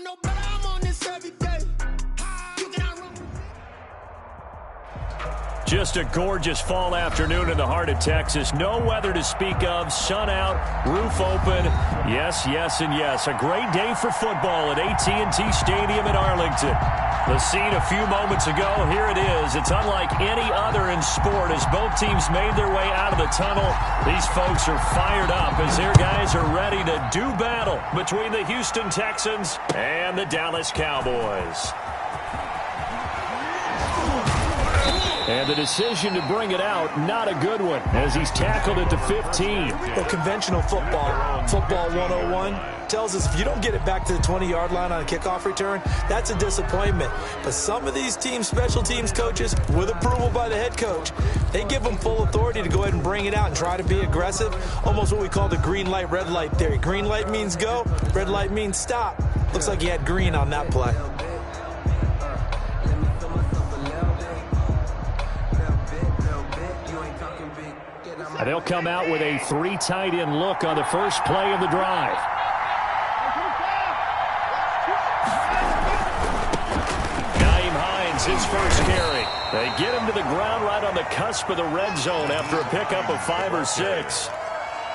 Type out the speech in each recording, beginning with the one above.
don't know, but I'm on this every day. You cannot run. Just a gorgeous fall afternoon in the heart of Texas. No weather to speak of. Sun out, roof open. Yes, yes, and yes. A great day for football at AT&T Stadium in Arlington. The scene a few moments ago, here it is. It's unlike any other in sport as both teams made their way out of the tunnel. These folks are fired up as their guys are ready to do battle between the Houston Texans and the Dallas Cowboys. And the decision to bring it out, not a good one, as he's tackled at the 15. Well, conventional football 101, tells us if you don't get it back to the 20-yard line on a kickoff return, that's a disappointment. But some of these teams, special teams coaches, with approval by the head coach, they give them full authority to go ahead and bring it out and try to be aggressive, almost what we call the green light, red light theory. Green light means go, red light means stop. Looks like he had green on that play. And they'll come out with a 3 tight end look on the first play of the drive. Naeem Hines, his first carry. They get him to the ground right on the cusp of the red zone after a pickup of 5 or 6.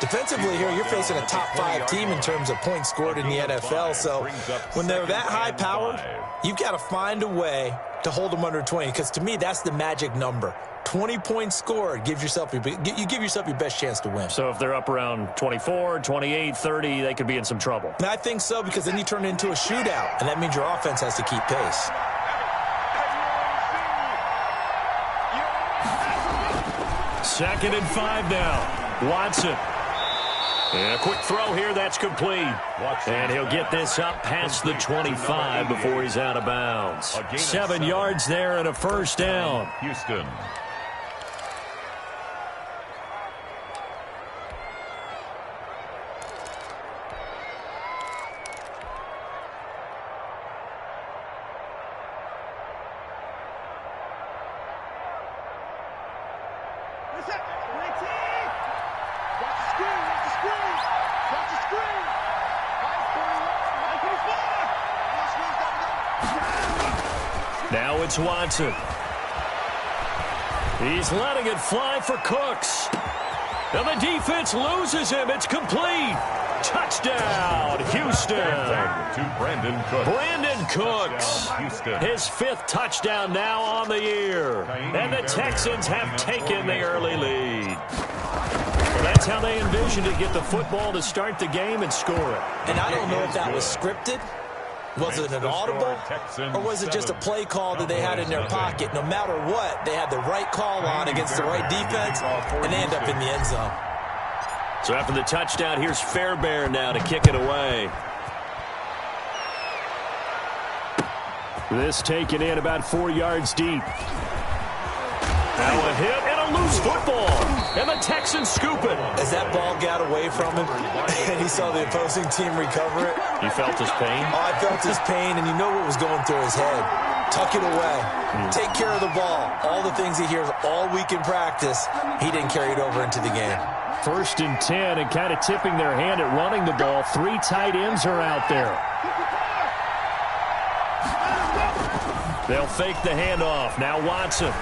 Defensively here, you're facing a top 5 team in terms of points scored in the NFL. So when they're that high-powered, you've got to find a way to hold them under 20. Because to me, that's the magic number. 20 points scored, you give yourself your best chance to win. So if they're up around 24, 28, 30, they could be in some trouble. And I think so, because then you turn it into a shootout, and that means your offense has to keep pace. Second and 5 now. Watson. And a quick throw here, that's complete. And he'll get this up past the 25 before he's out of bounds. 7 yards there and a first down. Houston. Now it's Watson. He's letting it fly for Cooks. And the defense loses him. It's complete. Touchdown, Houston. To Brandon Cooks. Brandon Cooks. His 5th touchdown now on the year. And the Texans have taken the early lead. That's how they envisioned to get the football to start the game and score it. And I don't know if that was scripted. Was it an audible, or was it just a play call that they had in their pocket? No matter what, they had the right call on against the right defense, and they end up in the end zone. So after the touchdown, here's Fairbairn now to kick it away. This taken in about 4 yards deep. Now a hit and a loose football. And the Texans scoop it. As that ball got away from him, and he saw the opposing team recover it. You felt his pain? Oh, I felt his pain, and you know what was going through his head. Tuck it away. Take care of the ball. All the things he hears all week in practice, he didn't carry it over into the game. 1st and 10, and kind of tipping their hand at running the ball. 3 tight ends are out there. They'll fake the handoff. Now Watson.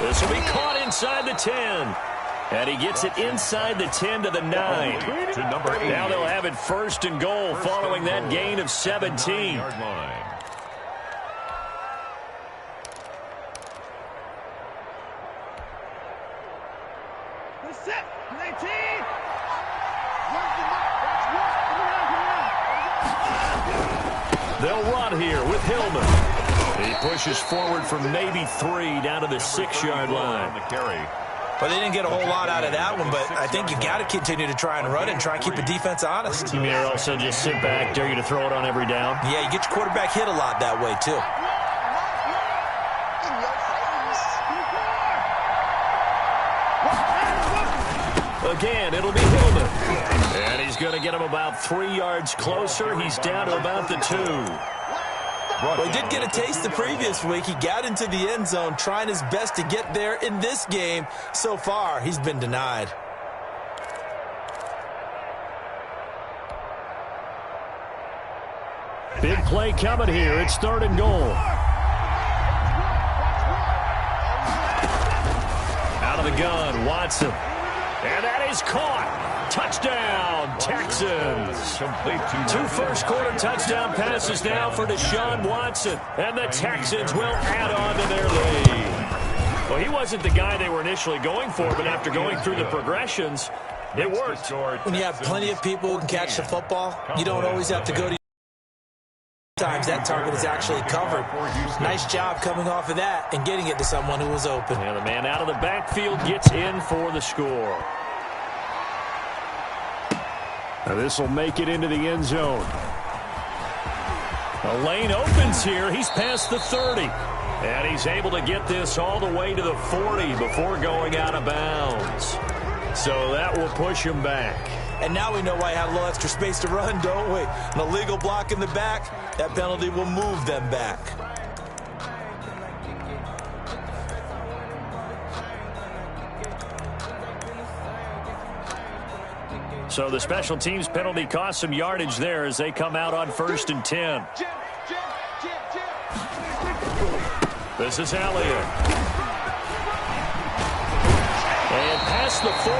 This will be caught inside the 10. And he gets it inside the 10 to the 9. To number 8. Now they'll have it 1st and goal following that gain of 17. They'll run here with Hillman. He pushes forward from maybe 3 down to the 6-yard line. Well, they didn't get a whole lot out of that one, but I think you got to continue to try and run and try and keep the defense honest. You mean also just sit back, dare you to throw it on every down? Yeah, you get your quarterback hit a lot that way, too. Again, it'll be Hillman. And he's going to get him about 3 yards closer. He's down to about the 2. Well, he did get a taste the previous week. He got into the end zone trying his best to get there in this game. So far, he's been denied. Big play coming here. It's 3rd and goal. Out of the gun, Watson. And that is caught. Touchdown, Texans. Two first-quarter touchdown passes now for Deshaun Watson. And the Texans will add on to their lead. Well, he wasn't the guy they were initially going for, but after going through the progressions, it worked. When you have plenty of people who can catch the football, you don't always have to go to times that target is actually covered. Nice job coming off of that and getting it to someone who was open. And the man out of the backfield gets in for the score. Now this will make it into the end zone. The lane opens here. He's past the 30. And he's able to get this all the way to the 40 before going out of bounds. So that will push him back. And now we know why he had a little extra space to run, don't we? An illegal block in the back, that penalty will move them back. So the special teams penalty cost some yardage there as they come out on 1st and 10. This is Elliott. And past the 40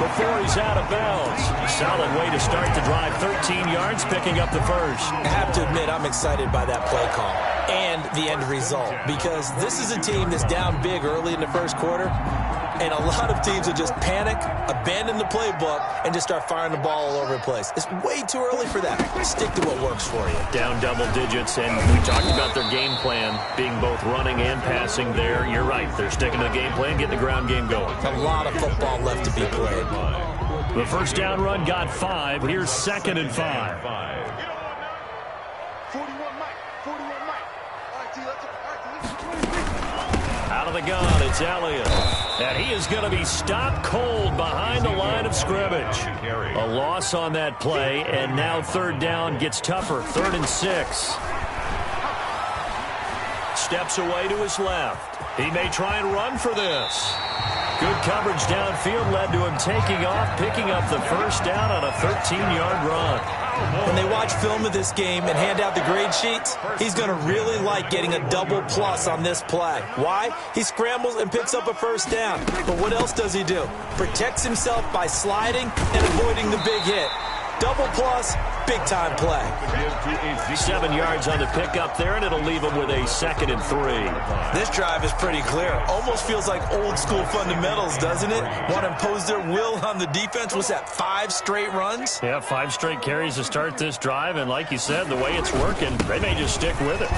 before he's out of bounds. A solid way to start the drive. 13 yards, picking up the first. I have to admit, I'm excited by that play call and the end result, because this is a team that's down big early in the first quarter, and a lot of teams will just panic, abandon the playbook, and just start firing the ball all over the place. It's way too early for that. Stick to what works for you. Down double digits, and we talked about their game plan being both running and passing there. You're right. They're sticking to the game plan, getting the ground game going. A lot of football left to be played. The first down run got 5. Here's 2nd and 5. Out of the gun, it's Elliott. And he is going to be stopped cold behind the line of scrimmage. A loss on that play, and now 3rd down gets tougher. 3rd and 6. Steps away to his left. He may try and run for this. Good coverage downfield led to him taking off, picking up the first down on a 13-yard run. When they watch film of this game and hand out the grade sheets, he's going to really like getting a double plus on this play. Why? He scrambles and picks up a first down. But what else does he do? Protects himself by sliding and avoiding the big hit. Double plus, big-time play. 7 yards on the pickup there, and it'll leave him with a 2nd and 3. This drive is pretty clear. Almost feels like old-school fundamentals, doesn't it? Want to impose their will on the defense. What's that, 5 straight runs? Yeah, 5 straight carries to start this drive, and like you said, the way it's working, they may just stick with it.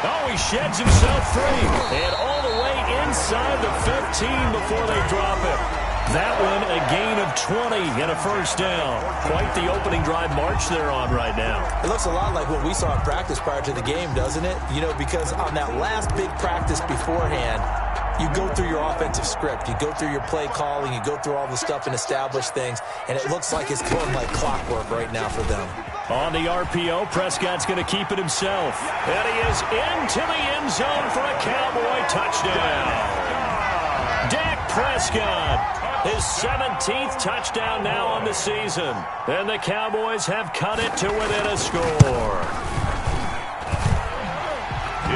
Oh, he sheds himself free, and all the way inside the 15 before they drop him. That one, a gain of 20 and a first down. Quite the opening drive march they're on right now. It looks a lot like what we saw in practice prior to the game, doesn't it? You know, because on that last big practice beforehand, you go through your offensive script. You go through your play calling. You go through all the stuff and establish things. And it looks like it's going like clockwork right now for them. On the RPO, Prescott's going to keep it himself. And he is into the end zone for a Cowboy touchdown. Dak Prescott. His 17th touchdown now on the season. And the Cowboys have cut it to within a score.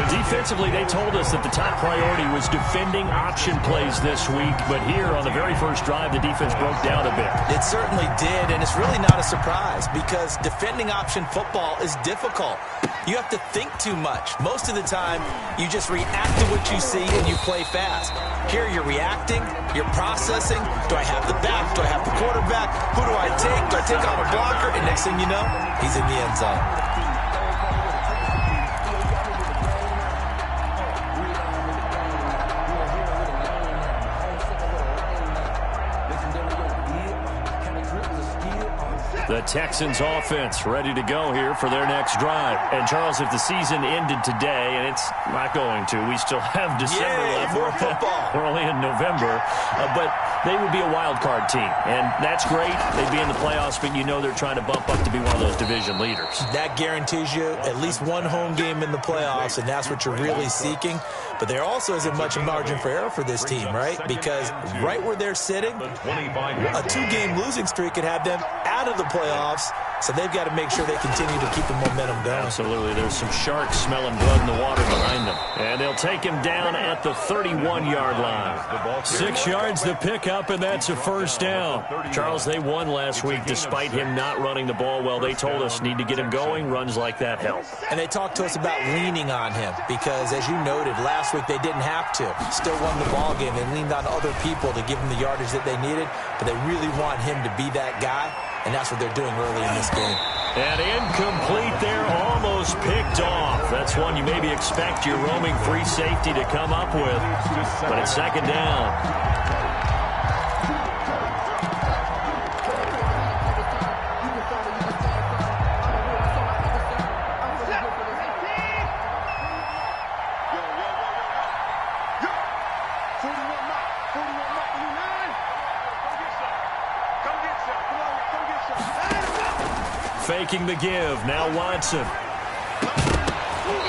Defensively, they told us that the top priority was defending option plays this week. But here on the very first drive, the defense broke down a bit. It certainly did, and it's really not a surprise because defending option football is difficult. You have to think too much. Most of the time, you just react to what you see and you play fast. Here you're reacting, you're processing. Do I have the back? Do I have the quarterback? Who do I take? Do I take on a blocker? And next thing you know, he's in the end zone. The Texans offense ready to go here for their next drive. And, Charles, if the season ended today, and it's not going to, we still have December left. More football. We're only in November. But they would be a wild card team. And that's great. They'd be in the playoffs, but you know they're trying to bump up to be one of those division leaders. That guarantees you at least one home game in the playoffs, and that's what you're really seeking. But there also isn't much margin for error for this team, right? Because right where they're sitting, a 2-game losing streak could have them out of the playoffs. playoffs, so they've got to make sure they continue to keep the momentum going. Absolutely. There's some sharks smelling blood in the water behind them. And they'll take him down at the 31-yard line. 6 yards to pick up, and that's a first down. Charles, they won last week despite him not running the ball well. They told us need to get him going. Runs like that help. And they talked to us about leaning on him because, as you noted, last week they didn't have to. Still won the ball game. They leaned on other people to give them the yardage that they needed, but they really want him to be that guy, and that's what they're doing early in this game. And incomplete there, almost picked off. That's one you maybe expect your roaming free safety to come up with, but it's second down. Faking the give. Now Watson.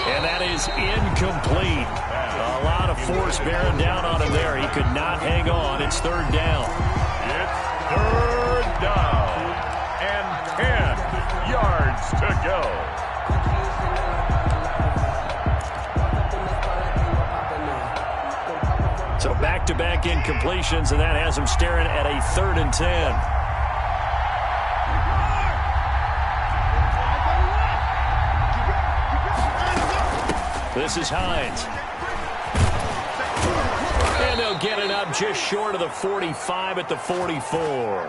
And that is incomplete. A lot of force bearing down on him there. He could not hang on. It's third down. It's third down. And 10 yards to go. So back-to-back incompletions, and that has him staring at a 3rd and 10. This is Hines. And they'll get it up just short of the 45 at the 44.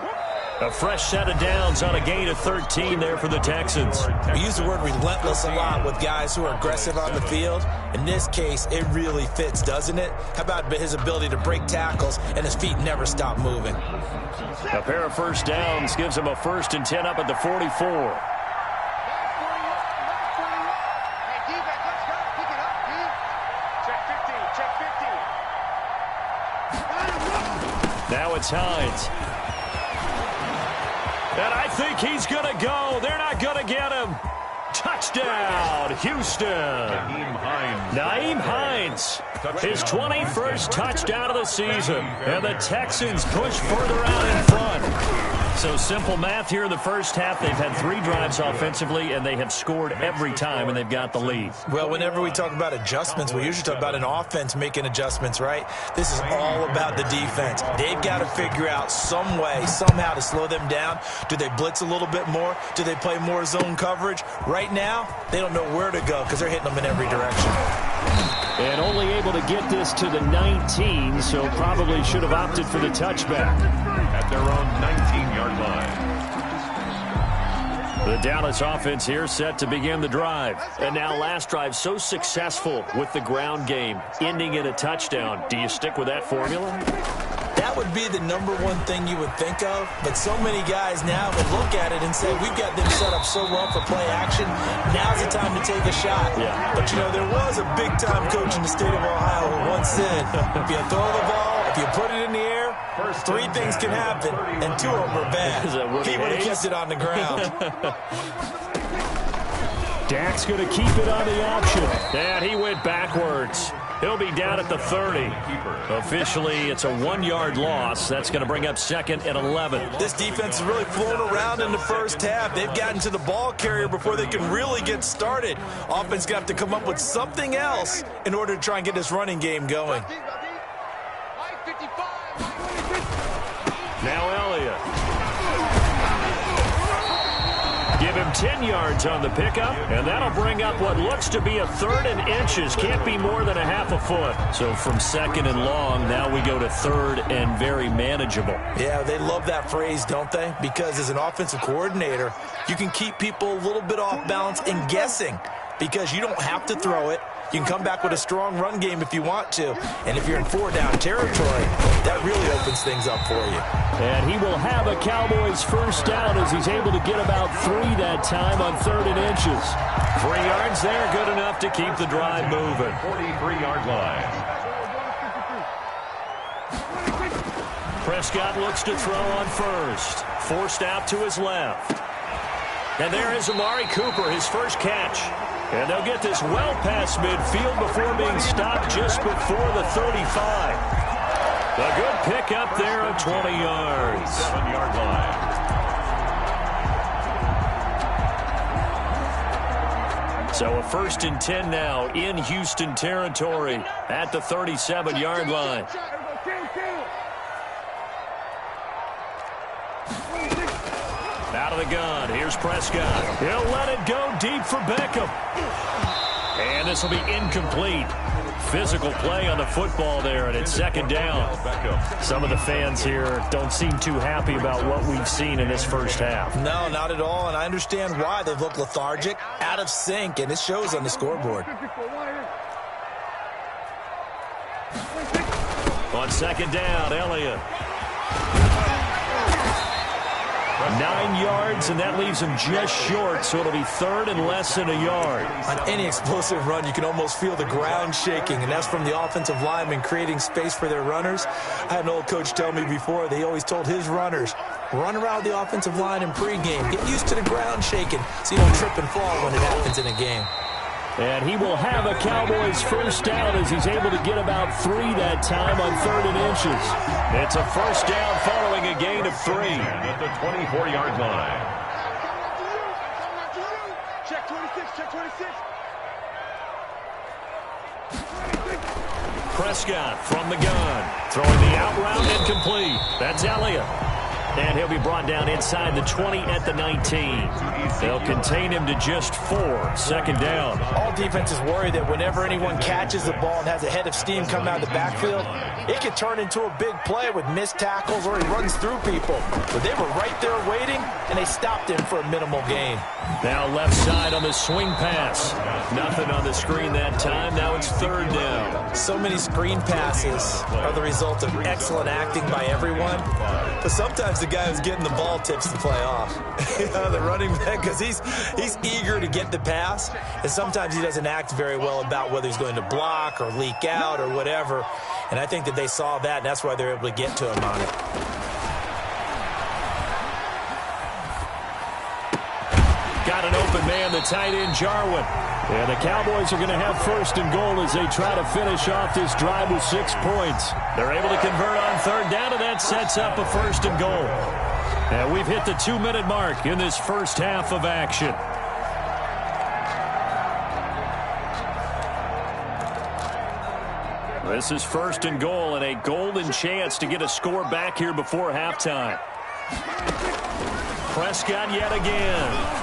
A fresh set of downs on a gain of 13 there for the Texans. We use the word relentless a lot with guys who are aggressive on the field. In this case, it really fits, doesn't it? How about his ability to break tackles and his feet never stop moving? A pair of first downs gives him a 1st and 10 up at the 44. Now it's Hines. And I think he's going to go. They're not going to get him. Touchdown, Houston. Nyheim Hines. His 21st touchdown of the season. And the Texans push further out in front. So simple math here in the first half. They've had 3 drives offensively, and they have scored every time, and they've got the lead. Well, whenever we talk about adjustments, we usually talk about an offense making adjustments, right? This is all about the defense. They've got to figure out some way, somehow to slow them down. Do they blitz a little bit more? Do they play more zone coverage? Right now, they don't know where to go because they're hitting them in every direction. And only able to get this to the 19, so probably should have opted for the touchback. At their own 19-yard line. The Dallas offense here set to begin the drive. And now last drive so successful with the ground game, ending in a touchdown. Do you stick with that formula? That would be the #1 thing you would think of, but so many guys now would look at it and say, we've got them set up so well for play action, now's the time to take a shot. Yeah. But, you know, there was a big-time coach in the state of Ohio who once said, if you throw the ball, if you put it in the air, 3 things can happen, and 2 of them are bad. He would have kept it on the ground. Dak's going to keep it on the option. And he went backwards. He'll be down at the 30. Officially, it's a 1-yard loss. That's going to bring up 2nd and 11. This defense is really flown around in the first half. They've gotten to the ball carrier before they can really get started. Offense got to come up with something else in order to try and get this running game going. Now Elliott. Give him 10 yards on the pickup, and that'll bring up what looks to be a 3rd and inches. Can't be more than a half a foot. So from 2nd and long, now we go to 3rd and very manageable. Yeah, they love that phrase, don't they? Because as an offensive coordinator, you can keep people a little bit off balance and guessing because you don't have to throw it. You can come back with a strong run game if you want to. And if you're in 4-down territory, that really opens things up for you. And he will have a Cowboys first down as he's able to get about 3 that time on 3rd and inches. 3 yards there, good enough to keep the drive moving. 43-yard line. Prescott looks to throw on first. Forced out to his left. And there is Amari Cooper, his first catch. And they'll get this well past midfield before being stopped just before the 35. A good pick up there of 20 yards. 7-yard line. So a 1st and 10 now in Houston territory at the 37-yard line. Out of the gun. Here's Prescott. He'll let it go deep for Beckham. And this will be incomplete. Physical play on the football there, and it's 2nd down. Some of the fans here don't seem too happy about what we've seen in this first half. No, not at all, and I understand why. They've looked lethargic, out of sync, and it shows on the scoreboard. On 2nd down, Elliott. 9 yards, and that leaves him just short, so it'll be 3rd and less than a yard. On any explosive run, you can almost feel the ground shaking, and that's from the offensive linemen creating space for their runners. I had an old coach tell me before, they always told his runners, run around the offensive line in pregame. Get used to the ground shaking so you don't trip and fall when it happens in a game. And he will have a Cowboys 1st down as he's able to get about 3 that time on 3rd and inches. It's a 1st down following a gain of 3. At the 24-yard line. Check 26, check 26. Prescott from the gun. Throwing the out route incomplete. That's Elliott. And he'll be brought down inside the 20 at the 19. They'll contain him to just 4. 2nd down. All defenses worry that whenever anyone catches the ball and has a head of steam coming out of the backfield, it could turn into a big play with missed tackles or he runs through people. But they were right there waiting, and they stopped him for a minimal gain. Now left side on the swing pass. Nothing on the screen that time. Now it's 3rd down. So many screen passes are the result of excellent acting by everyone. But sometimes the guy who's getting the ball tips the play off. The running back, because he's eager to get the pass, and sometimes he doesn't act very well about whether he's going to block or leak out or whatever. And I think that they saw that, and that's why they're able to get to him on it. Got an open man, the tight end, Jarwin. And the Cowboys are going to have 1st and goal as they try to finish off this drive with 6 points. They're able to convert on 3rd down, and that sets up a 1st and goal. And we've hit the 2-minute mark in this first half of action. This is 1st and goal, and a golden chance to get a score back here before halftime. Prescott yet again.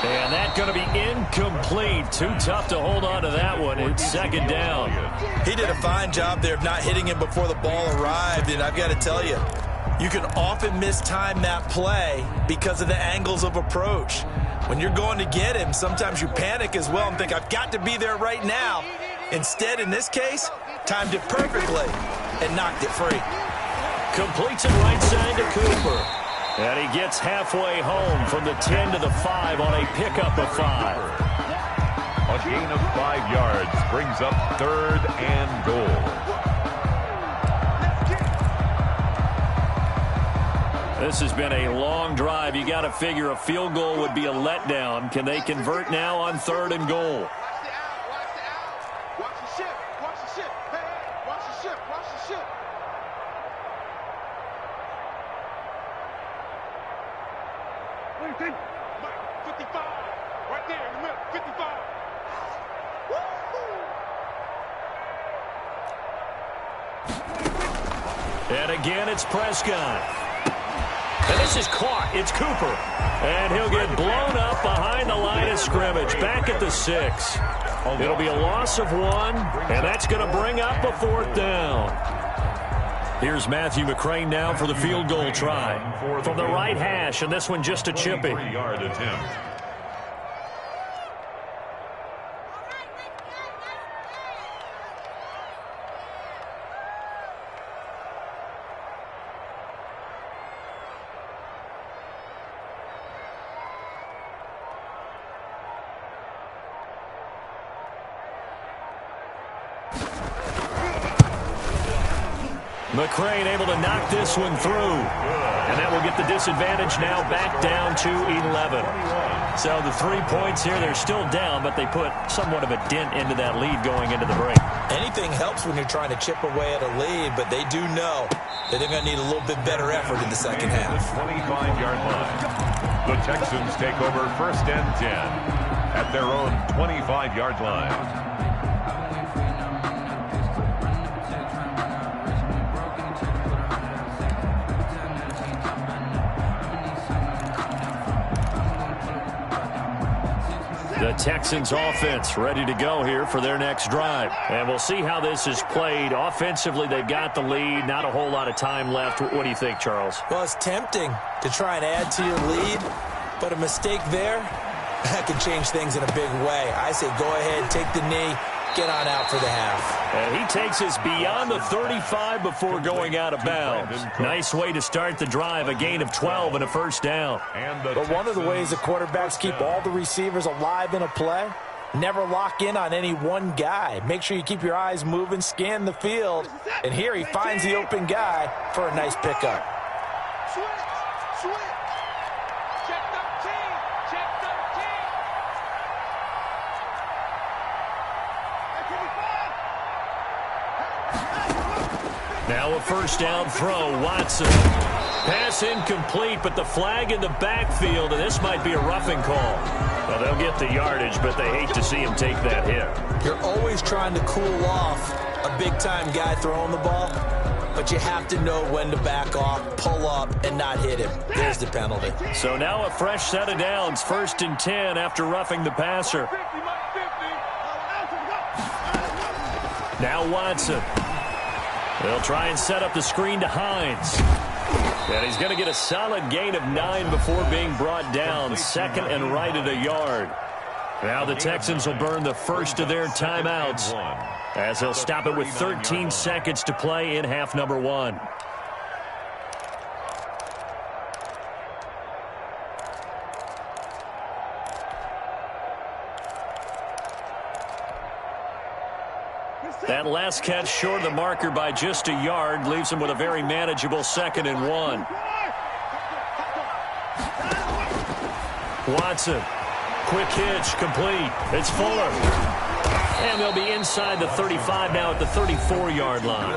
And that's going to be incomplete. Too tough to hold on to that one. It's 2nd down. He did a fine job there of not hitting him before the ball arrived, and I've got to tell you, you can often mistime that play because of the angles of approach. When you're going to get him, sometimes you panic as well and think, I've got to be there right now. Instead, in this case, timed it perfectly and knocked it free. Completes it right side to Cooper. And he gets halfway home from the 10 to the 5 on a pickup of 5. A gain of 5 yards brings up 3rd and goal. This has been a long drive. You got to figure a field goal would be a letdown. Can they convert now on 3rd and goal? Watch the ship, watch the ship. Hey, watch the ship, watch the ship. Mike, 55, right there in the middle, 55. And again, it's Prescott. And this is caught. It's Cooper. And he'll get blown up behind the line of scrimmage, back at the 6. It'll be a loss of 1, and that's going to bring up a 4th down. Here's Matthew McCrane now for the field goal try. From the right hash, and this one just a chippy. 3-yard attempt. McCrane able to knock this one through. And that will get the disadvantage now back down to 11. So the 3 points here, they're still down, but they put somewhat of a dent into that lead going into the break. Anything helps when you're trying to chip away at a lead, but they do know that they're going to need a little bit better effort in the second half. The 25-yard line. The Texans take over 1st and 10. at their own 25-yard line. The Texans offense ready to go here for their next drive. And we'll see how this is played. Offensively, they've got the lead. Not a whole lot of time left. What do you think, Charles? Well, it's tempting to try and add to your lead, but a mistake there, that can change things in a big way. I say go ahead, take the knee, get on out for the half. And he takes us beyond the 35 before going out of bounds. Nice way to start the drive, a gain of 12 and a first down. But one of the ways the quarterbacks keep all the receivers alive in a play, never lock in on any one guy. Make sure you keep your eyes moving, scan the field. And here he finds the open guy for a nice pickup. Now a first down throw, Watson. Pass incomplete, but the flag in the backfield, and this might be a roughing call. Well, they'll get the yardage, but they hate to see him take that hit. You're always trying to cool off a big-time guy throwing the ball, but you have to know when to back off, pull up, and not hit him. There's the penalty. So now a fresh set of downs, 1st and 10 after roughing the passer. Now Watson. They'll try and set up the screen to Hines. And he's going to get a solid gain of 9 before being brought down. Second and right at a yard. Now the Texans will burn the first of their timeouts as they'll stop it with 13 seconds to play in half number 1. That last catch short of the marker by just a yard leaves him with a very manageable 2nd and 1. Watson, quick hitch, complete. It's Fuller. And they'll be inside the 35 now at the 34-yard line.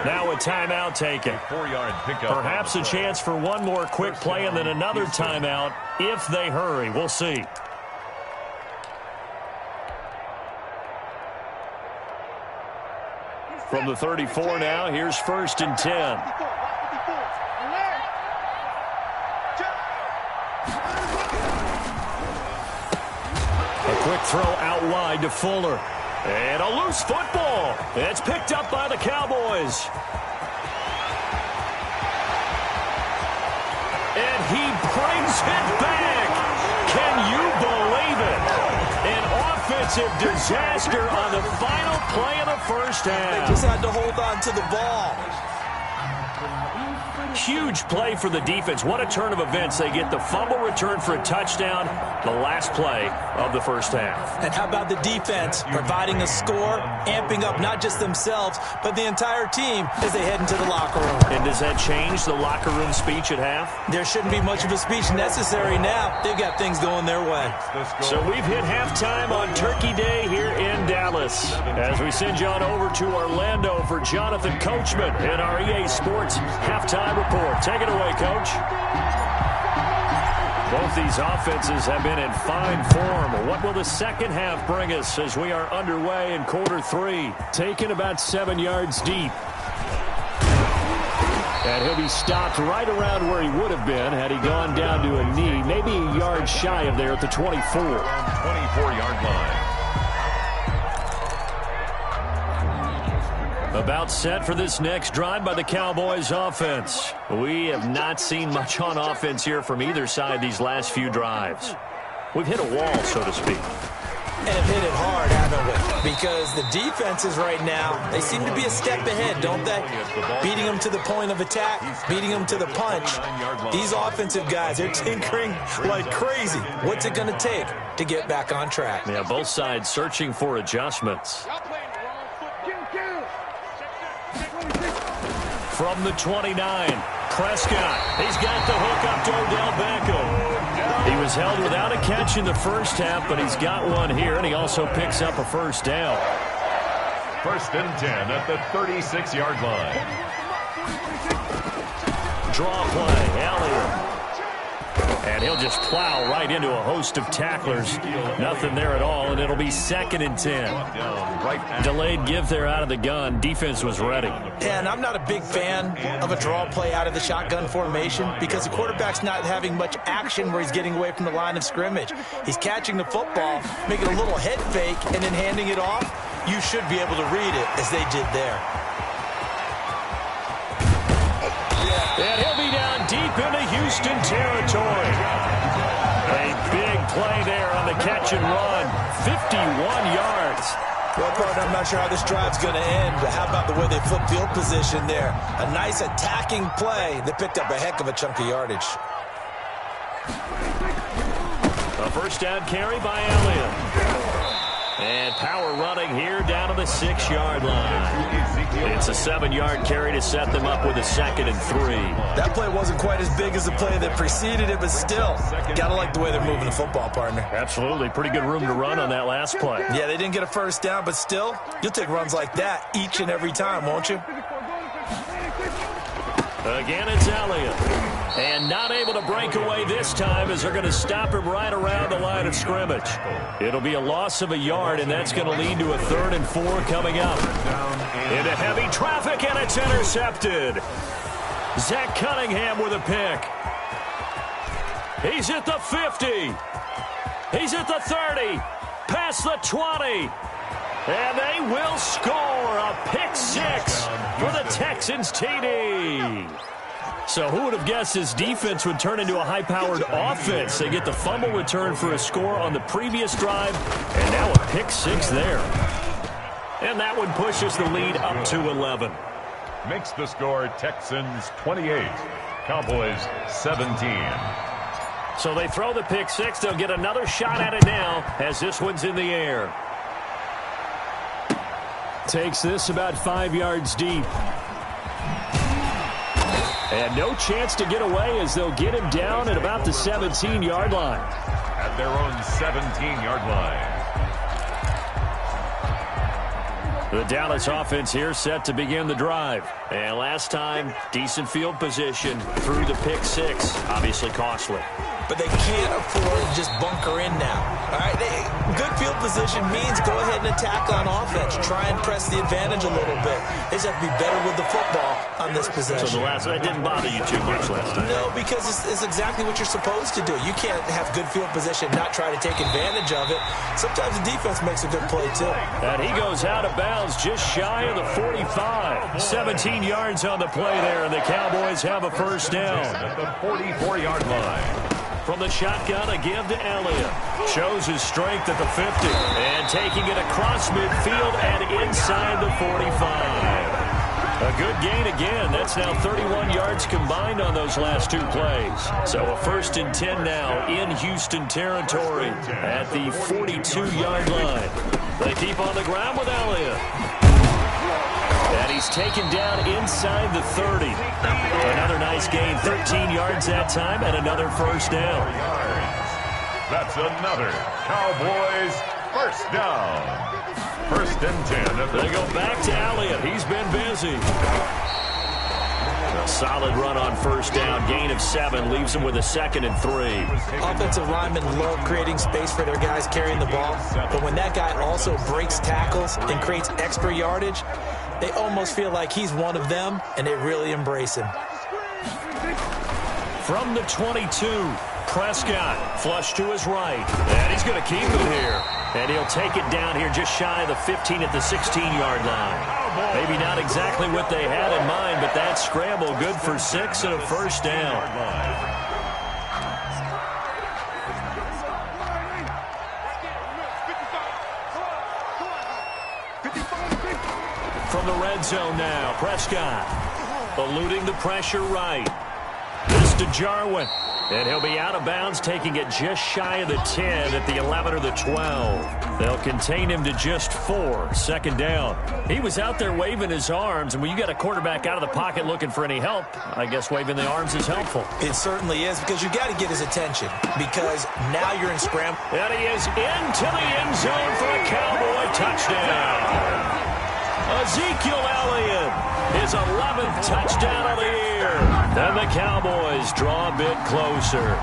Now a timeout taken. Perhaps a chance for one more quick play and then another timeout if they hurry. We'll see. From the 34 now, here's 1st and 10. A quick throw out wide to Fuller. And a loose football. It's picked up by the Cowboys. And he brings it back. Can you believe it? An offensive disaster on the final play of the first half. They just had to hold on to the ball. Huge play for the defense. What a turn of events. They get the fumble return for a touchdown, the last play of the first half. And how about the defense providing a score, amping up not just themselves, but the entire team as they head into the locker room. And does that change the locker room speech at half? There shouldn't be much of a speech necessary now. They've got things going their way. So we've hit halftime on Turkey Day here in Dallas. As we send you on over to Orlando for Jonathan Coachman in our EA Sports halftime report. Take it away, Coach. Both these offenses have been in fine form. What will the second half bring us as we are underway in quarter 3? Taken about 7 yards deep. And he'll be stopped right around where he would have been had he gone down to a knee, maybe a yard shy of there at the 24. 24-yard line. About set for this next drive by the Cowboys offense. We have not seen much on offense here from either side these last few drives. We've hit a wall, so to speak. And have hit it hard, haven't we? Because the defenses right now, they seem to be a step ahead, don't they? Beating them to the point of attack, beating them to the punch. These offensive guys, they're tinkering like crazy. What's it going to take to get back on track? Yeah, both sides searching for adjustments. From the 29, Prescott. He's got the hook up to Odell Beckham. He was held without a catch in the first half, but he's got one here, and he also picks up a first down. 1st and 10 at the 36-yard line. Draw play, Elliott. And he'll just plow right into a host of tacklers. Nothing there at all, and it'll be 2nd and 10. Delayed give there out of the gun. Defense was ready. And I'm not a big fan of a draw play out of the shotgun formation because the quarterback's not having much action where he's getting away from the line of scrimmage. He's catching the football, making a little head fake, and then handing it off. You should be able to read it as they did there. And he'll be down deep into Houston territory. A big play there on the catch and run. 51 yards. Well, partner, I'm not sure how this drive's going to end, but how about the way they flip field position there? A nice attacking play that picked up a heck of a chunk of yardage. A first down carry by Elliott. And power running here down to the 6-yard line. It's a 7-yard carry to set them up with a 2nd and 3. That play wasn't quite as big as the play that preceded it, but still, gotta like the way they're moving the football, partner. Absolutely. Pretty good room to run on that last play. Yeah, they didn't get a first down, but still, you'll take runs like that each and every time, won't you? Again, it's Elliott. And not able to break away this time as they're going to stop him right around the line of scrimmage. It'll be a loss of a yard, and that's going to lead to a 3rd and 4 coming up. Into heavy traffic, and it's intercepted. Zach Cunningham with a pick. He's at the 50. He's at the 30. Past the 20. And they will score a pick 6 for the Texans TD. So who would have guessed this defense would turn into a high-powered offense? They get the fumble return for a score on the previous drive, and now a pick 6 there. And that one pushes the lead up to 11. Makes the score Texans 28, Cowboys 17. So they throw the pick 6. They'll get another shot at it now as this one's in the air. Takes this about 5 yards deep. And no chance to get away as they'll get him down at about the 17-yard line. At their own 17-yard line. The Dallas offense here set to begin the drive. And last time, decent field position through the pick 6. Obviously costly. But they can't afford to just bunker in now. All right, good field position means go ahead and attack on offense. Try and press the advantage a little bit. They just have to be better with the football on this possession. So that didn't bother you too much last time? No, because it's exactly what you're supposed to do. You can't have good field position, not try to take advantage of it. Sometimes the defense makes a good play, too. And he goes out of bounds just shy of the 45. 17 yards on the play there, and the Cowboys have a first down. At the 44-yard line. From the shotgun, a give to Elliott. Shows his strength at the 50. And taking it across midfield and inside the 45. A good gain again. That's now 31 yards combined on those last 2 plays. So a 1st and 10 now in Houston territory at the 42-yard line. They keep on the ground with Elliott. And he's taken down inside the 30. Another nice gain, 13 yards that time, and another first down. That's another Cowboys first down. 1st and 10. They go back to Elliott. He's been busy. A solid run on first down. Gain of 7 leaves them with a 2nd and 3. Offensive linemen love creating space for their guys carrying the ball. But when that guy also breaks tackles and creates extra yardage, they almost feel like he's one of them, and they really embrace him. From the 22, Prescott flush to his right. And he's going to keep it here. And he'll take it down here just shy of the 15 at the 16-yard line. Maybe not exactly what they had in mind, but that scramble good for 6 and a first down. From the red zone now, Prescott eluding the pressure right. This to Jarwin. And he'll be out of bounds, taking it just shy of the 10 at the 11 or the 12. They'll contain him to just 4, 2nd down. He was out there waving his arms, and when you got a quarterback out of the pocket looking for any help, I guess waving the arms is helpful. It certainly is, because you got to get his attention, because now you're in scramble. And he is into the end zone for a Cowboy touchdown. Ezekiel Elliott, his 11th touchdown of the year. And the Cowboys draw a bit closer.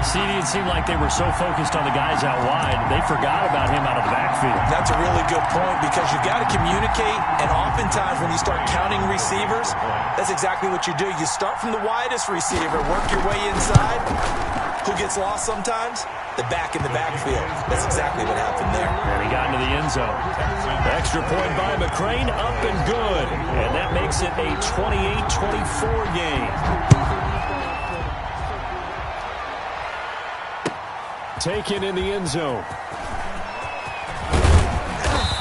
CD, it seemed like they were so focused on the guys out wide, they forgot about him out of the backfield. That's a really good point because you got to communicate, and oftentimes when you start counting receivers, that's exactly what you do. You start from the widest receiver, work your way inside. Who gets lost sometimes? The back in the backfield. That's exactly what happened there. And he got into the end zone. Extra point by McCrane, up and good. And that makes it a 28-24 game. Taken in the end zone.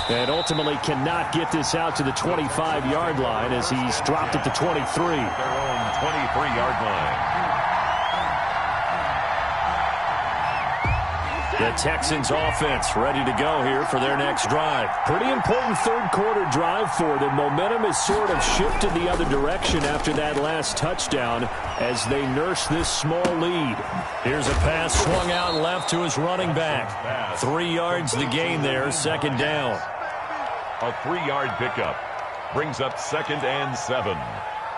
And ultimately cannot get this out to the 25-yard line as he's dropped it to 23. Their own 23-yard line. The Texans offense ready to go here for their next drive. Pretty important third quarter drive for them. Momentum has sort of shifted the other direction after that last touchdown as they nurse this small lead. Here's a pass swung out left to his running back. 3 yards the gain there, second down. A 3-yard pickup brings up 2nd and 7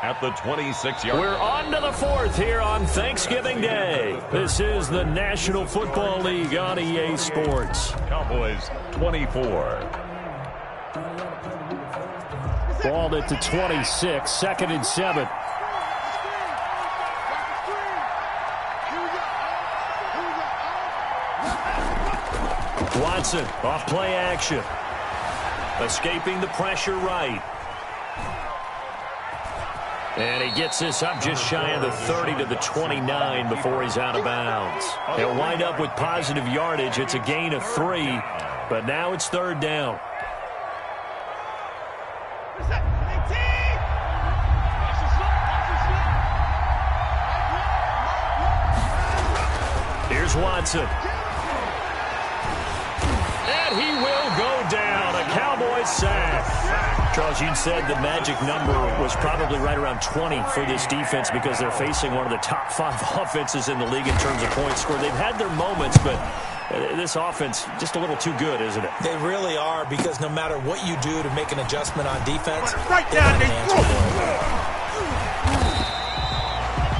at the 26-yard. We're on to the 4th here on Thanksgiving Day. This is the National Football League on EA Sports. Cowboys 24. Balled at the 26, 2nd and 7. Watson off play action. Escaping the pressure right. And he gets this up just shy of the 30 to the 29 before he's out of bounds. He'll wind up with positive yardage. It's a gain of 3, but now it's third down. Here's Watson. And he will go down. A Cowboys sack. Charles, you'd said the magic number was probably right around 20 for this defense because they're facing one of the top 5 offenses in the league in terms of points scored. They've had their moments, but this offense just a little too good, isn't it? They really are because no matter what you do to make an adjustment on defense, Right down,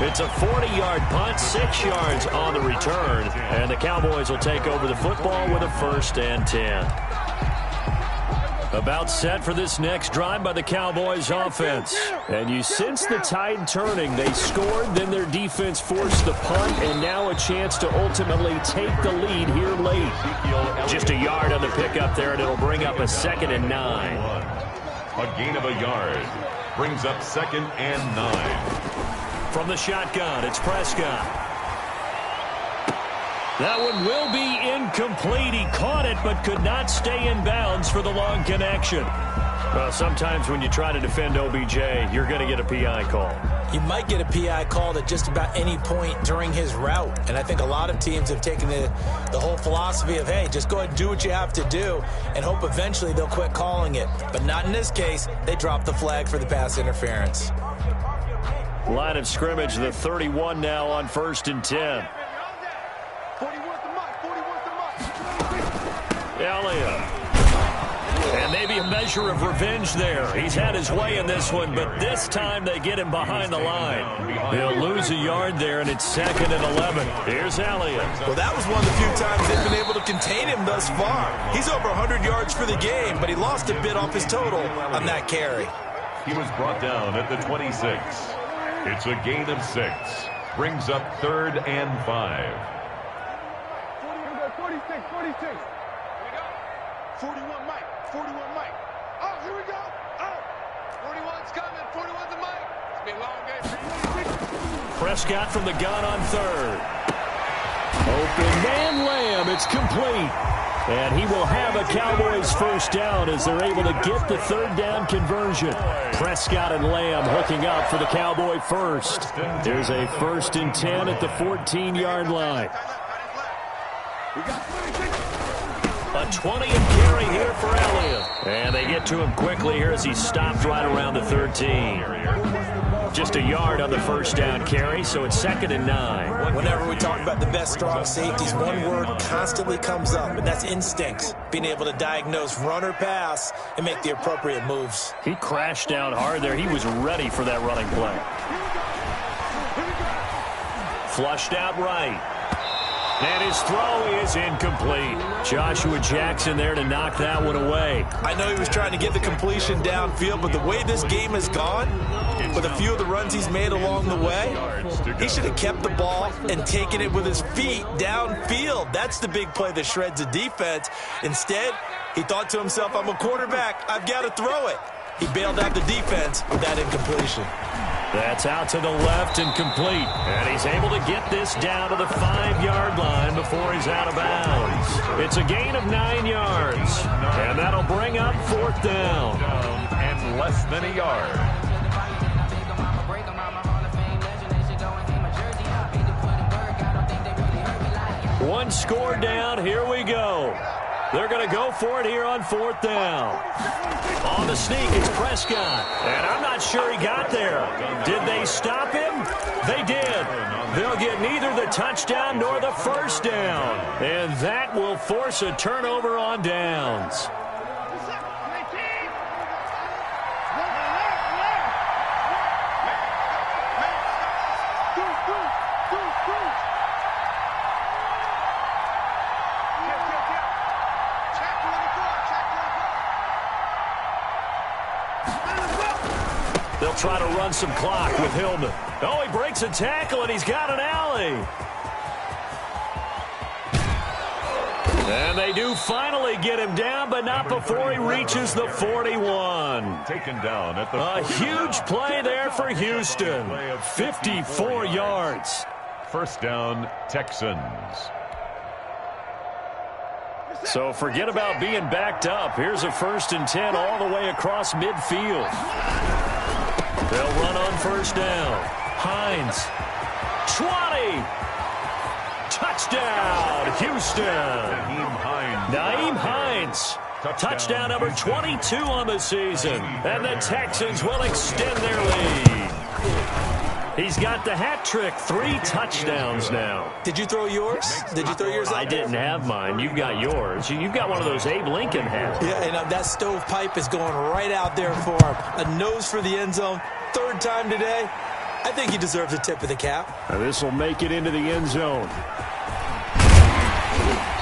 it's a 40-yard punt, 6 yards on the return, and the Cowboys will take over the football with a 1st and 10. About set for this next drive by the Cowboys offense. And you sense the tide turning. They scored, then their defense forced the punt, and now a chance to ultimately take the lead here late. Just a yard on the pickup there, and it'll bring up a 2nd and 9. A gain of a yard brings up 2nd and 9. From the shotgun, it's Prescott. That one will be incomplete. He caught it but could not stay in bounds for the long connection. Well, sometimes when you try to defend OBJ, you're going to get a PI call. You might get a PI called at just about any point during his route. And I think a lot of teams have taken the whole philosophy of, hey, just go ahead and do what you have to do and hope eventually they'll quit calling it. But not in this case. They dropped the flag for the pass interference. Line of scrimmage, the 31 now on 1st and 10. Elliott. And maybe a measure of revenge there. He's had his way in this one, but this time they get him behind the line. He'll lose a yard there, and it's 2nd and 11. Here's Elliott. Well, that was one of the few times they've been able to contain him thus far. He's over 100 yards for the game, but he lost a bit off his total on that carry. He was brought down at the 26. It's a gain of 6. Brings up 3rd and 5. 46. 41 Mike. 41 Mike. Oh, here we go. Oh, 41's coming. 41's the Mike. It's been a long game. Prescott from the gun on 3rd. Open man Lamb. It's complete. And he will have a Cowboys 1st down as they're able to get the 3rd down conversion. Prescott and Lamb hooking up for the Cowboy 1st. There's a 1st and 10 at the 14-yard line. A 20 and carry here for Elliott. And they get to him quickly here as he stopped right around the 13. Just a yard on the 1st down carry, so it's 2nd and 9. Whenever we talk about the best strong safeties, one word constantly comes up, and that's instincts. Being able to diagnose run or pass and make the appropriate moves. He crashed down hard there. He was ready for that running play. Flushed out right. And his throw is incomplete. Joshua Jackson there to knock that one away. I know he was trying to get the completion downfield, but the way this game has gone, with a few of the runs he's made along the way, he should have kept the ball and taken it with his feet downfield. That's the big play that shreds the defense. Instead, he thought to himself, I'm a quarterback. I've got to throw it. He bailed out the defense with that incompletion. That's out to the left and complete. And he's able to get this down to the 5-yard line before he's out of bounds. It's a gain of 9 yards. And that'll bring up 4th down. And less than a yard. One score down. Here we go. They're going to go for it here on 4th down. On the sneak, it's Prescott. And I'm not sure he got there. Did they stop him? They did. They'll get neither the touchdown nor the first down. And that will force a turnover on downs. They'll try to run some clock with Hillman. Oh, he breaks a tackle, and he's got an alley. And they do finally get him down, but not before he reaches the 41. Taken down at the A huge play there for Houston. 54 yards. First down, Texans. So forget about being backed up. Here's a 1st and 10 all the way across midfield. They'll run on 1st down. Hines. 20. Touchdown, Houston. Nyheim Hines. Touchdown number 22 on the season. And the Texans will extend their lead. He's got the hat trick. 3 touchdowns now. Did you throw yours? Did you throw yours out I didn't have mine. You've got yours. You've got one of those Abe Lincoln hats. Yeah, and that stovepipe is going right out there for him. A nose for the end zone. 3rd time today. I think he deserves a tip of the cap. This will make it into the end zone.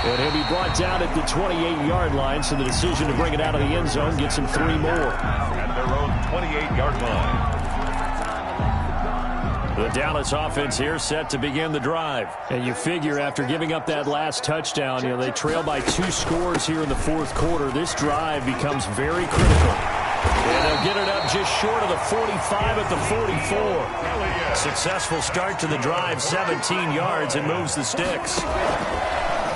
And he'll be brought down at the 28-yard line, so the decision to bring it out of the end zone gets him 3 more. At their own 28-yard line. The Dallas offense here set to begin the drive. And you figure after giving up that last touchdown, they trail by 2 scores here in the 4th quarter. This drive becomes very critical. And they'll get it up just short of the 45 at the 44. Successful start to the drive, 17 yards, and moves the sticks.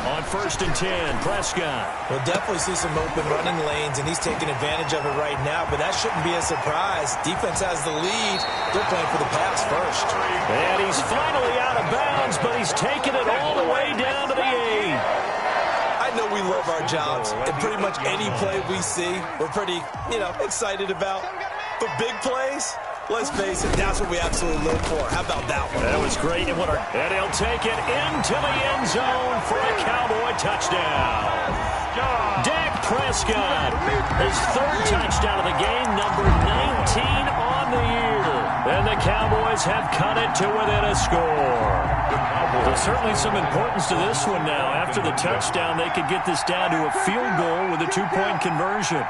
On 1st and 10, Prescott. We'll definitely see some open running lanes, and he's taking advantage of it right now, but that shouldn't be a surprise. Defense has the lead. They're playing for the pass first. And he's finally out of bounds, but he's taking it all the way down to the 8. I know we love our jobs, and pretty much any play we see, we're pretty, excited about. But big plays, let's face it, that's what we absolutely live for. How about that one? That was great. And he'll take it into the end zone for a Cowboy touchdown. Dak Prescott, his 3rd touchdown of the game, number 19 on the year. And the Cowboys have cut it to within a score. There's certainly some importance to this one now. After the touchdown, they could get this down to a field goal with a 2-point conversion.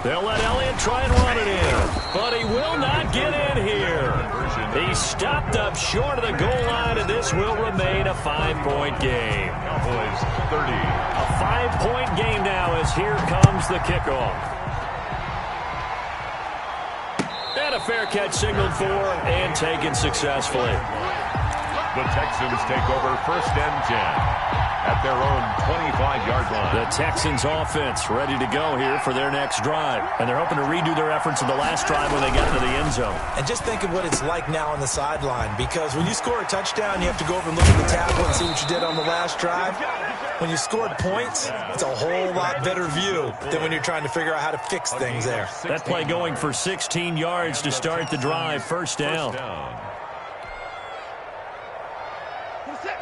They'll let Elliott try and run it in, but he will not get in here. He's stopped up short of the goal line, and this will remain a 5-point game. Cowboys 30. A 5-point game now as here comes the kickoff. And a fair catch signaled for and taken successfully. The Texans take over 1st and 10. At their own 25-yard line. The Texans offense ready to go here for their next drive. And they're hoping to redo their efforts in the last drive when they got into the end zone. And just think of what it's like now on the sideline, because when you score a touchdown, you have to go over and look at the tablet and see what you did on the last drive. When you scored points, it's a whole lot better view than when you're trying to figure out how to fix things there. That play going for 16 yards to start the drive. 1st down.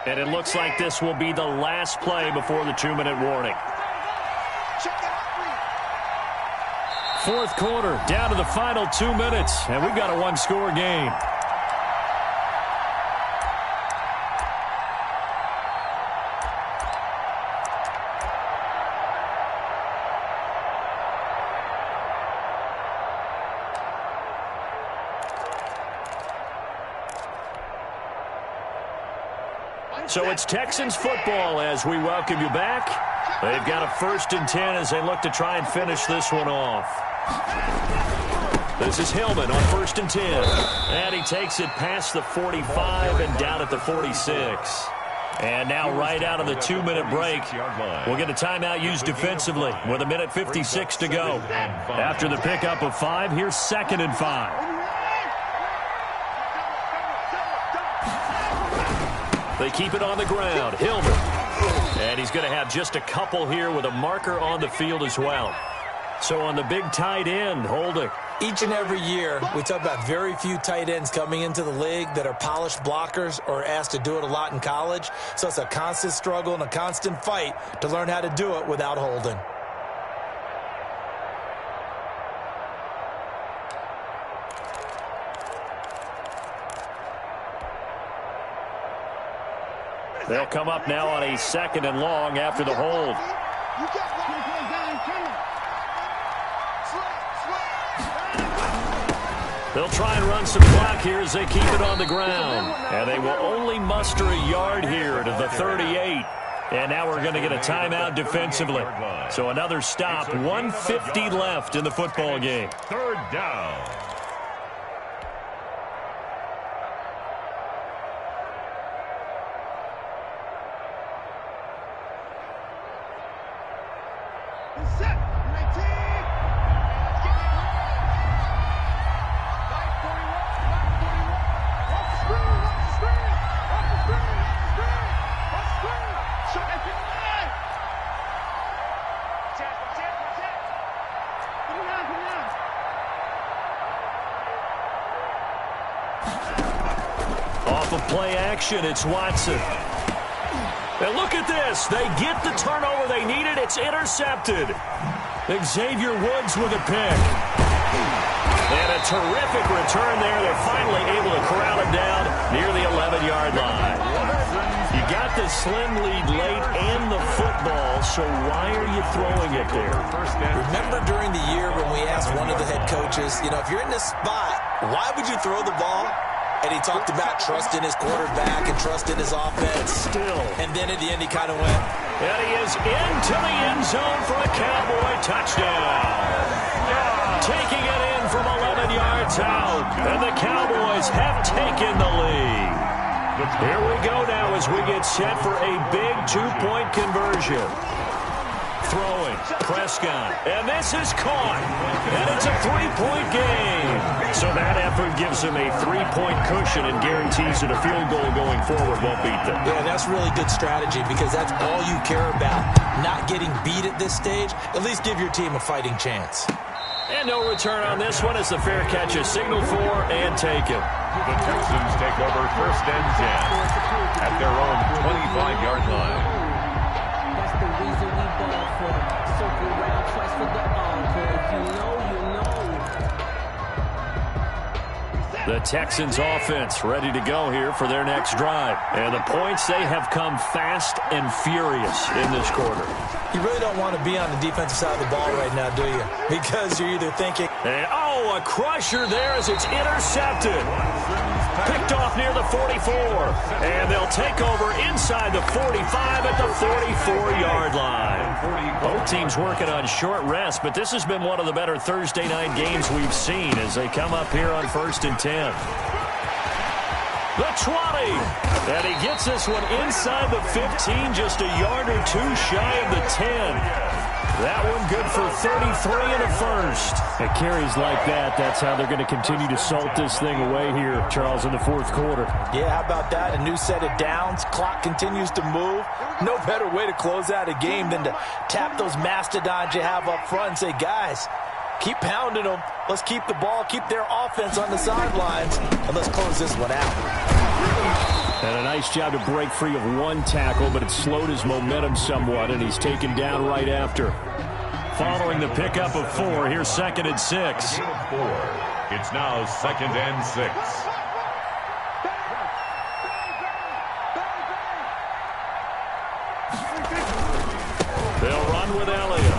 And it looks like this will be the last play before the 2-minute warning. 4th quarter, down to the final 2 minutes, and we've got a 1-score game. So it's Texans football as we welcome you back. They've got a 1st and 10 as they look to try and finish this one off. This is Hillman on 1st and 10. And he takes it past the 45 and down at the 46. And now right out of the 2-minute break, we'll get a timeout used defensively with 1:56 to go. After the pickup of 5, here's 2nd and 5. They keep it on the ground. Hillman. And he's going to have just a couple here with a marker on the field as well. So on the big tight end, holding. Each and every year, we talk about very few tight ends coming into the league that are polished blockers or asked to do it a lot in college. So it's a constant struggle and a constant fight to learn how to do it without holding. They'll come up now on a 2nd and long after the hold. They'll try and run some clock here as they keep it on the ground. And they will only muster a yard here to the 38. And now we're going to get a timeout defensively. So another stop, 1:50 left in the football game. 3rd down. Off of play action, it's Watson. And look at this. They get the turnover they needed. It's intercepted. Xavier Woods with a pick. And a terrific return there. They're finally able to corral him down near the 11-yard line. You got the slim lead late and the football, so why are you throwing it there? Remember during the year when we asked one of the head coaches, if you're in this spot, why would you throw the ball? And he talked about trusting his quarterback and trusting his offense. Still. And then at the end he kind of went. And he is into the end zone for a Cowboy touchdown. Taking it in from 11 yards out. And the Cowboys have taken the lead. Here we go now as we get set for a big 2-point conversion. Throwing, Prescott, and this is caught, and it's a 3-point game. So that effort gives them a 3-point cushion and guarantees that a field goal going forward won't beat them. Yeah, that's really good strategy because that's all you care about. Not getting beat at this stage, at least give your team a fighting chance. And no return on this one as the fair catch is signaled for and taken. The Texans take over 1st and 10 at their own 25-yard line. That's the reason we ball for. Circle round, trust for the encore. If you know, you know. The Texans offense ready to go here for their next drive. And the points, they have come fast and furious in this quarter. You really don't want to be on the defensive side of the ball right now, do you? Because you're either thinking... And, a crusher there as it's intercepted. Picked off near the 44. And they'll take over inside the 45 at the 44-yard line. Both teams working on short rest, but this has been one of the better Thursday night games we've seen as they come up here on 1st and 10. The 20. And he gets this one inside the 15, just a yard or two shy of the 10. That one good for 33 and a first. It carries like that. That's how they're going to continue to salt this thing away here, Charles, in the 4th quarter. Yeah, how about that? A new set of downs. Clock continues to move. No better way to close out a game than to tap those mastodons you have up front and say, guys, keep pounding them. Let's keep the ball, keep their offense on the sidelines, and let's close this one out. And a nice job to break free of one tackle, but it slowed his momentum somewhat, and he's taken down right after. Following the pickup of 4, here's 2nd and 6. It's now 2nd and 6. They'll run with Elliott.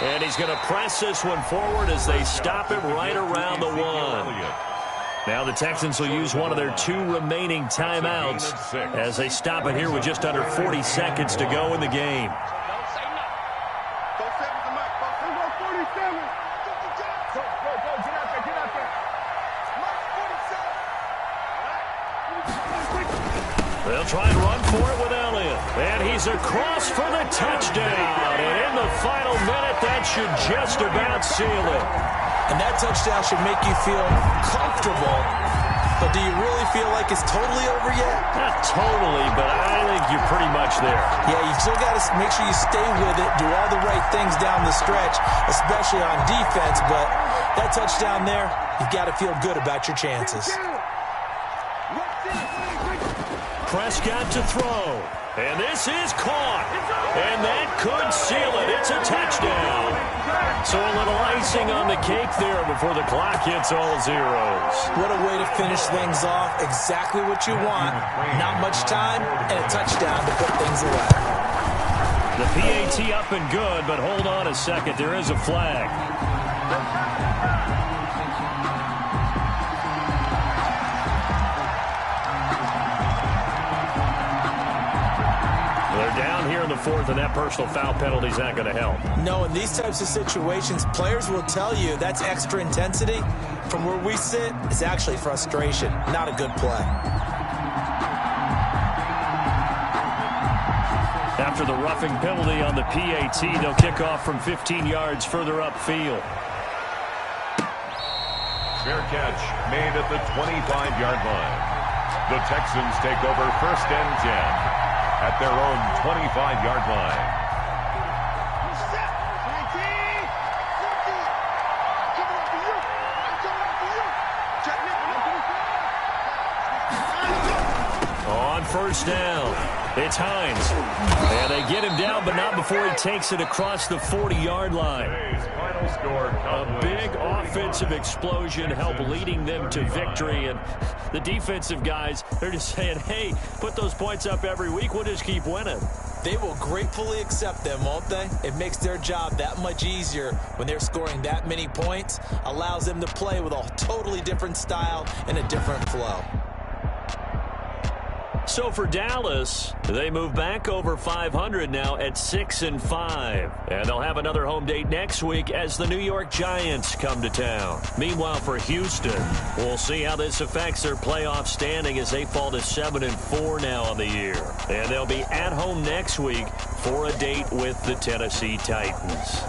And he's going to press this one forward as they stop it right around the 1. Now the Texans will use one of their 2 remaining timeouts as they stop it here with just under 40 seconds to go in the game. They'll try and run for it with Elliott. And he's across for the touchdown. And in the final minute, that should just about seal it. And that touchdown should make you feel comfortable. But do you really feel like it's totally over yet? Not totally, but I think you're pretty much there. Yeah, you still got to make sure you stay with it, do all the right things down the stretch, especially on defense. But that touchdown there, you've got to feel good about your chances. Prescott to throw. And this is caught. And that could seal it. It's a touchdown. So a little icing on the cake there before the clock hits all zeros. What a way to finish things off. Exactly what you want. Not much time and a touchdown to put things away. The PAT up and good, but hold on a second. There is a flag. They're down here in the 4th, and that personal foul penalty is not going to help. No, in these types of situations, players will tell you that's extra intensity. From where we sit, it's actually frustration, not a good play. After the roughing penalty on the PAT, they'll kick off from 15 yards further upfield. Fair catch made at the 25-yard line. The Texans take over 1st and 10. At their own 25-yard line. On 1st down, it's Hines. And they get him down, but not before he takes it across the 40-yard line. Final score, a big offensive explosion helped leading them to victory. And the defensive guys, they're just saying, hey, put those points up every week. We'll just keep winning. They will gratefully accept them, won't they? It makes their job that much easier when they're scoring that many points. Allows them to play with a totally different style and a different flow. So for Dallas, they move back over 500 now at 6-5. And they'll have another home date next week as the New York Giants come to town. Meanwhile, for Houston, we'll see how this affects their playoff standing as they fall to 7-4 now on the year. And they'll be at home next week for a date with the Tennessee Titans.